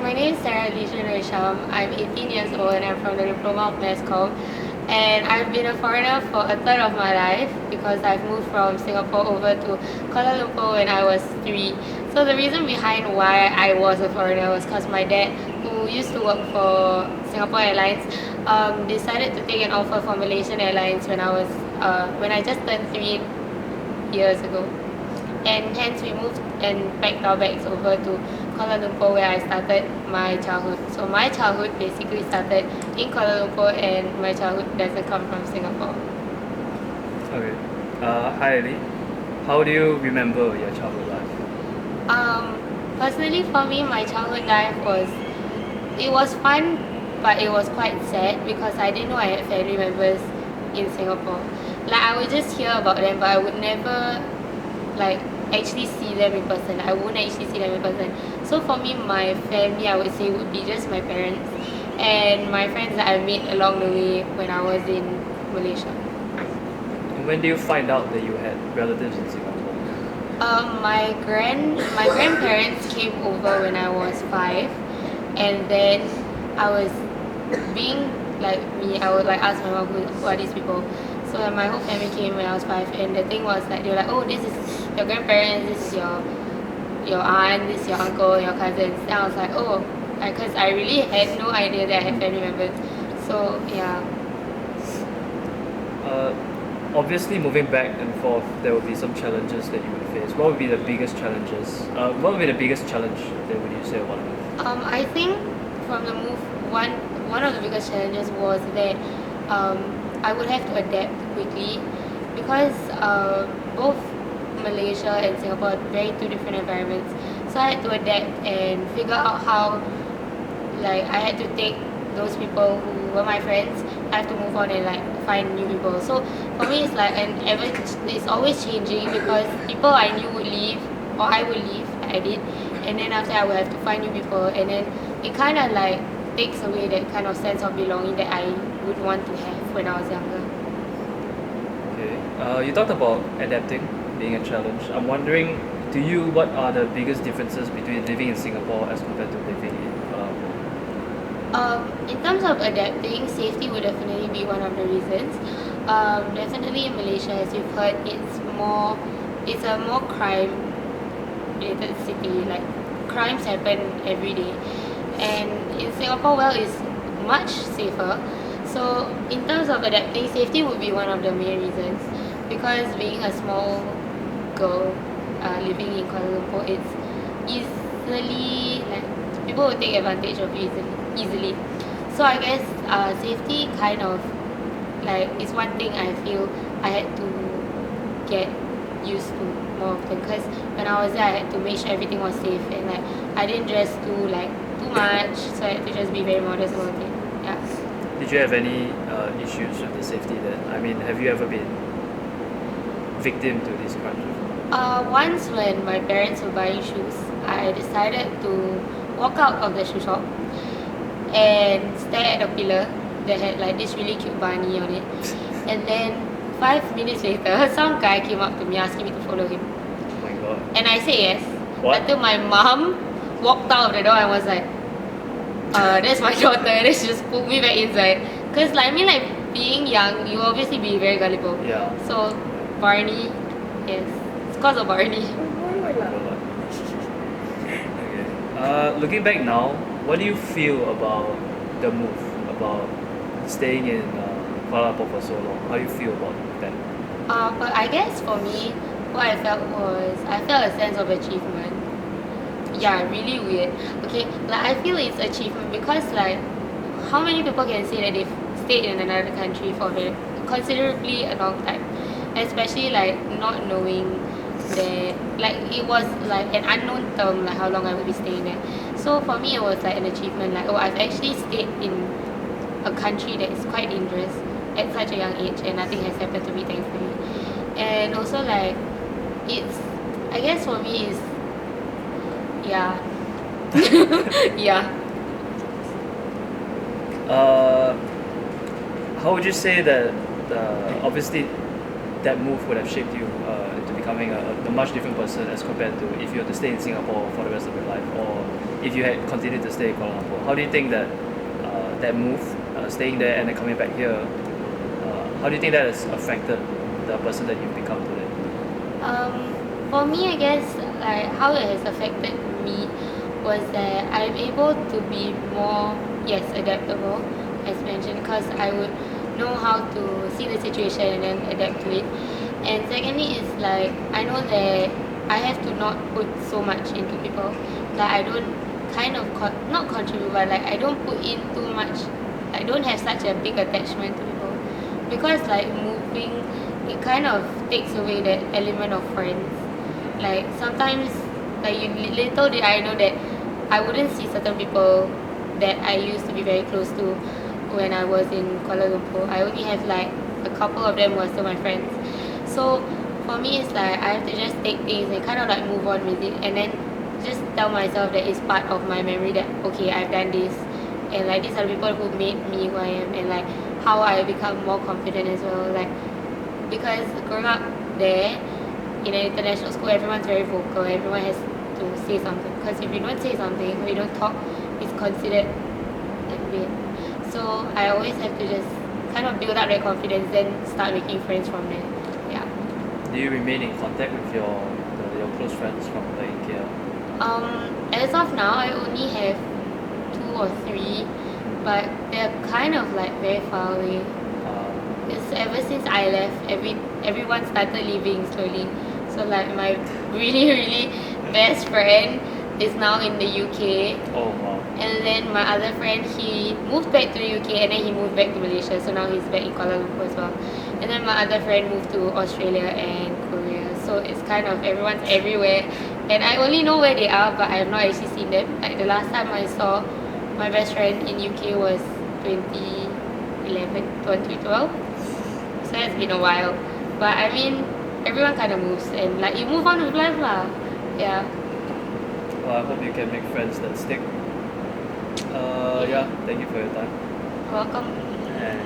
my name is Sarah Leishan Risham. I'm 18 years old and I'm from the Diploma of Mass Comm. And I've been a foreigner for a third of my life because I've moved from Singapore over to Kuala Lumpur when I was 3. So the reason behind why I was a foreigner was because my dad, who used to work for Singapore Airlines, decided to take an offer from Malaysian Airlines when I just turned 3 years ago. And hence we moved and packed our bags over to Kuala Lumpur where I started my childhood. So my childhood basically started in Kuala Lumpur and my childhood doesn't come from Singapore. Okay. Hi Ali. How do you remember your childhood life? Personally for me, my childhood life it was fun, but it was quite sad because I didn't know I had family members in Singapore. Like I would just hear about them, but I would never like actually see them in person. I won't actually see them in person. So for me, my family, I would say, would be just my parents and my friends that I made along the way when I was in Malaysia. And when did you find out that you had relatives in Singapore? My grandparents came over when I was 5, and then I was being like me. I would like ask my mom who are these people. So my whole family came when I was 5, and the thing was like they were like, oh, this is your grandparents, this is your aunt, this is your uncle, your cousins. And I was like, oh, because I really had no idea that I had family members. So yeah. Obviously, moving back and forth, there will be some challenges that you would face. What would be the biggest challenges? What would be the biggest challenge that would you say about it? I think from the move, one of the biggest challenges was that I would have to adapt quickly because both Malaysia and Singapore are very two different environments. So I had to adapt and figure out how, like, I had to take those people who were my friends. I have to move on and like find new people. So for me, it's like it's always changing because people I knew would leave or I would leave. Like I did, and then after I would have to find new people, and then it kind of like takes away that kind of sense of belonging that I would want to have when I was younger. Okay. You talked about adapting being a challenge. I'm wondering, to you, what are the biggest differences between living in Singapore as compared to living in Kuala Lumpur? In terms of adapting, safety would definitely be one of the reasons. Definitely in Malaysia, as you've heard, it's a more crime-related city. Like crimes happen every day, and in Singapore, well, it's much safer. So in terms of adapting, safety would be one of the main reasons. Because being a small girl living in Kuala Lumpur, it's easily like people will take advantage of you easily. So I guess safety kind of like is one thing I feel I had to get used to more often because when I was there I had to make sure everything was safe and like I didn't dress too much, so I had to just be very modest about it. Yeah. Did you have any issues with the safety there? I mean, have you ever been victim to these crimes before? Once when my parents were buying shoes, I decided to walk out of the shoe shop and stare at a pillar that had like this really cute bunny on it. And then 5 minutes later, some guy came up to me asking me to follow him. Oh my god. And I said yes. What? Until my mom walked out of the door and was like, that's my daughter. And then she just pulled me back inside. Because like, I mean like being young, you obviously be very gullible. Yeah. So Barney, yes. It's because of Barney. Okay. Looking back now, what do you feel about the move, about staying in Kuala Lumpur for so long? How do you feel about that? But I guess for me, what I felt was I felt a sense of achievement. Yeah, really weird. Okay, like I feel it's achievement because like how many people can say that they've stayed in another country for considerably a long time, especially like not knowing that like it was like an unknown term like how long I would be staying there. So for me, it was like an achievement. Like, oh, I've actually stayed in a country that is quite dangerous at such a young age, and nothing has happened to me, thankfully. And also, like, it's, I guess for me, is, yeah. Yeah. How would you say that obviously that move would have shaped you to become becoming a much different person as compared to if you were to stay in Singapore for the rest of your life, or if you had continued to stay in Kuala Lumpur? How do you think that that move, staying there and then coming back here, how do you think that has affected the person that you've become today? For me, I guess like how it has affected me was that I'm able to be more adaptable, as mentioned, because I would know how to see the situation and then adapt to it. And secondly, is like I know that I have to not put so much into people. Like I don't kind of not contribute, but like I don't put in too much. I don't have such a big attachment to people, because like moving, it kind of takes away that element of friends. Like sometimes, like little did I know that I wouldn't see certain people that I used to be very close to when I was in Kuala Lumpur. I only have like a couple of them were still my friends. So for me, it's like I have to just take things and kind of like move on with it, and then just tell myself that it's part of my memory that okay, I've done this, and like these are the people who made me who I am, and like how I become more confident as well. Like because growing up there in an international school, everyone's very vocal. Everyone has to say something, because if you don't say something or you don't talk, it's considered like weird. So I always have to just kind of build up that confidence, then start making friends from there. Yeah. Do you remain in contact with your close friends from back in KL? As of now, I only have 2 or 3, but they're kind of like very far away. Because ever since I left, everyone started leaving slowly. So like my really best friend is now in the UK, Oh wow. and then my other friend, he moved back to the UK and then he moved back to Malaysia. So now he's back in Kuala Lumpur as well. And then my other friend moved to Australia and Korea. So it's kind of everyone's everywhere, and I only know where they are, but I have not actually seen them. Like the last time I saw my best friend in UK was 2011, 2012. So it's been a while. But I mean, everyone kind of moves, and like you move on with life lah. Yeah. Well, I hope you can make friends that stick. Yeah, thank you for your time. Welcome. And